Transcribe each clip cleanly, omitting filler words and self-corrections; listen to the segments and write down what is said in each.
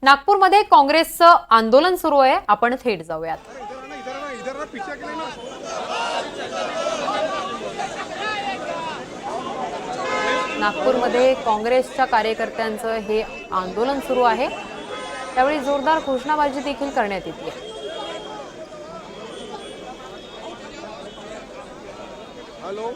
नागपूरमध्ये काँग्रेसचं आंदोलन सुरू आहे. आपण थेट जाऊयात. नागपूरमध्ये काँग्रेसच्या कार्यकर्त्यांचं हे आंदोलन सुरू आहे. त्यावेळी जोरदार घोषणाबाजी देखील करण्यात येते. हॅलो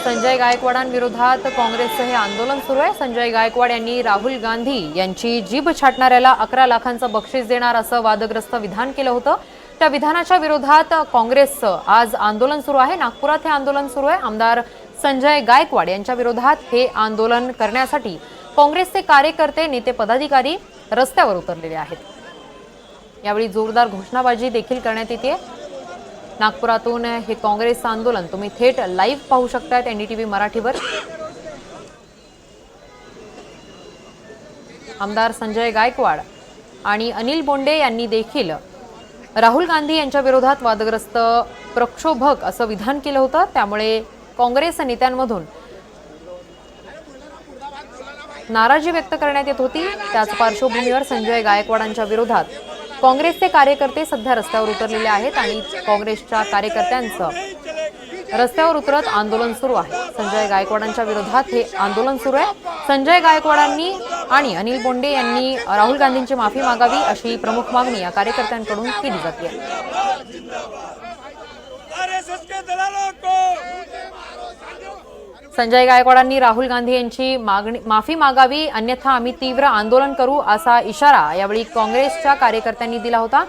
संजय गायकवाडांविरोधात काँग्रेसचं हे आंदोलन सुरू आहे. संजय गायकवाड यांनी राहुल गांधी यांची जीभ छाटणाऱ्याला 11 लाखांचं बक्षीस देणार असं वादग्रस्त विधान केलं होतं. त्या विधानाच्या विरोधात काँग्रेसचं आज आंदोलन सुरू आहे. नागपुरात हे आंदोलन सुरू आहे. आमदार संजय गायकवाड यांच्या विरोधात हे आंदोलन करण्यासाठी काँग्रेसचे कार्यकर्ते, नेते, पदाधिकारी रस्त्यावर उतरलेले आहेत. यावेळी जोरदार घोषणाबाजी देखील करण्यात येते. नागपुरातून हे काँग्रेसचं आंदोलन तुम्ही थेट लाईव्ह पाहू शकताय एनडीटीव्ही मराठीवर. आमदार संजय गायकवाड आणि अनिल बोंडे यांनी देखील राहुल गांधी यांच्या विरोधात वादग्रस्त प्रक्षोभक असं विधान केलं होतं. त्यामुळे काँग्रेस नेत्यांमधून नाराजी व्यक्त करण्यात येत होती. त्याच पार्श्वभूमीवर संजय गायकवाडांच्या विरोधात काँग्रेसचे कार्यकर्ते सध्या रस्त्यावर उतरलेले आहेत आणि काँग्रेसच्या कार्यकर्त्यांचं रस्त्यावर उतरत आंदोलन सुरू आहे. संजय गायकवाडांच्या विरोधात हे आंदोलन सुरू आहे. संजय गायकवाडांनी आणि अनिल बोंडे यांनी राहुल गांधींची माफी मागावी अशी प्रमुख मागणी या कार्यकर्त्यांकडून केली जाते. संजय गायकवाडांनी राहुल गांधी यांची माफी मागावी, अन्यथा आम्ही तीव्र आंदोलन करू असा इशारा यावेळी काँग्रेसच्या कार्यकर्त्यांनी दिला होता.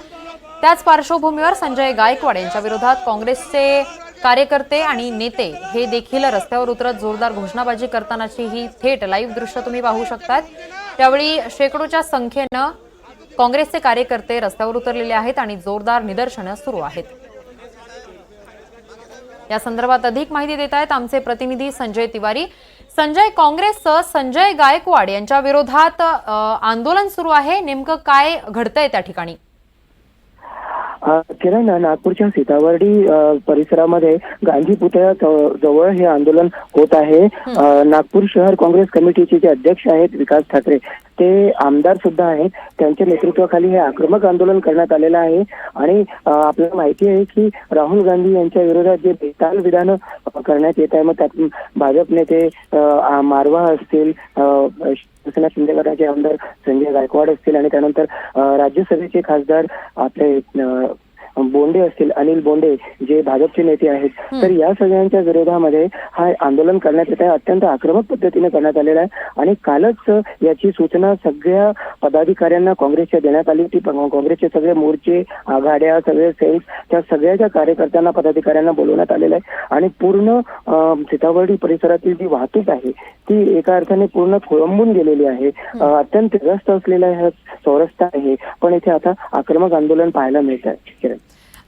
त्याच पार्श्वभूमीवर संजय गायकवाड यांच्या विरोधात काँग्रेसचे कार्यकर्ते आणि नेते हे देखील रस्त्यावर उतरत जोरदार घोषणाबाजी करतानाची ही थेट लाईव्ह दृश्य तुम्ही पाहू शकतात. त्यावेळी शेकडोच्या संख्येनं काँग्रेसचे कार्यकर्ते रस्त्यावर उतरलेले आहेत आणि जोरदार निदर्शनं सुरू आहेत. या संदर्भात अधिक माहिती देत आहेत आमचे प्रतिनिधी संजय तिवारी. संजय, काँग्रेसचं संजय गायकवाड यांच्या विरोधात आंदोलन सुरू आहे. नेमकं काय घडतंय त्या ठिकाणी? किरण, नागपूरच्या सीताबर्डी परिसरामध्ये गांधी पुतळ्या जवळ हे आंदोलन होत आहे. नागपूर शहर काँग्रेस कमिटीचे जे अध्यक्ष आहेत विकास ठाकरे, ते आमदार सुद्धा आहेत. त्यांच्या नेतृत्वाखाली हे आक्रमक आंदोलन करण्यात आलेलं आहे. आणि आपल्याला माहिती आहे की राहुल गांधी यांच्या विरोधात जे बेताल विधानं करण्यात येत आहे, मग त्यातून भाजप नेते मारवा असतील, शिवसेना शिंदे गटाचे आमदार संजय गायकवाड असतील आणि त्यानंतर राज्यसभेचे खासदार आपले बोंडे असतील, अनिल बोंडे जे भाजपचे नेते आहेत, तर या सगळ्यांच्या विरोधामध्ये हा आंदोलन करण्यात येत आहे. अत्यंत आक्रमक पद्धतीने करण्यात आलेला आहे आणि कालच याची सूचना सगळ्या पदाधिकाऱ्यांना काँग्रेसच्या देण्यात आली होती. काँग्रेसचे सगळे मोर्चे, आघाड्या, सगळे सेल्स, त्या सगळ्याच्या कार्यकर्त्यांना, पदाधिकाऱ्यांना बोलवण्यात आलेलं आहे. आणि पूर्ण सीताबर्डी परिसरातील जी वाहतूक आहे ती एका अर्थाने पूर्ण खोळंबून गेलेली आहे. अत्यंत व्यस्त असलेला हा चौरस्ता आहे, पण इथे आता आक्रमक आंदोलन पाहायला मिळत आहे.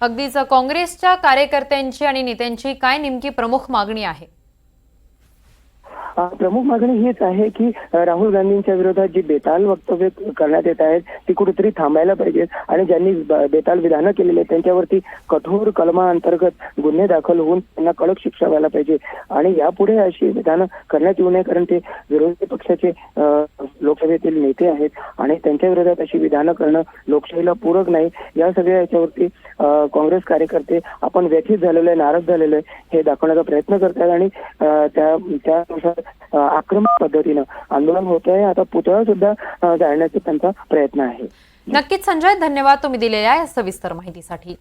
अगदीच, काँग्रेसच्या कार्यकर्त्यांची आणि नेत्यांची काय नेमकी प्रमुख मागणी आहे? प्रमुख मागणी हीच आहे की राहुल गांधींच्या विरोधात जी बेताल वक्तव्य करण्यात येत आहेत ती कुठेतरी थांबायला पाहिजेत आणि ज्यांनी बेताल विधानं केलेली आहेत त्यांच्यावरती कठोर कलमा अंतर्गत गुन्हे दाखल होऊन त्यांना कडक शिक्षा व्हायला पाहिजे. आणि यापुढे अशी विधानं करण्यात येऊ नये, कारण ते विरोधी पक्षाचे लोकसभेतील नेते आहेत आणि त्यांच्या विरोधात अशी विधानं करणं लोकशाहीला पूरक नाही. या सगळ्या याच्यावरती काँग्रेस कार्यकर्ते आपण व्यथित झालेलो आहे, नाराज झालेलो आहे हे दाखवण्याचा प्रयत्न करतात आणि त्यानुसार आक्रमक पद्धतीनं आंदोलन होत आहे. आता पुतळा सुद्धा जाळण्याचा त्यांचा प्रयत्न आहे. नक्कीच संजय, धन्यवाद तुम्ही दिलेल्या या सविस्तर माहितीसाठी.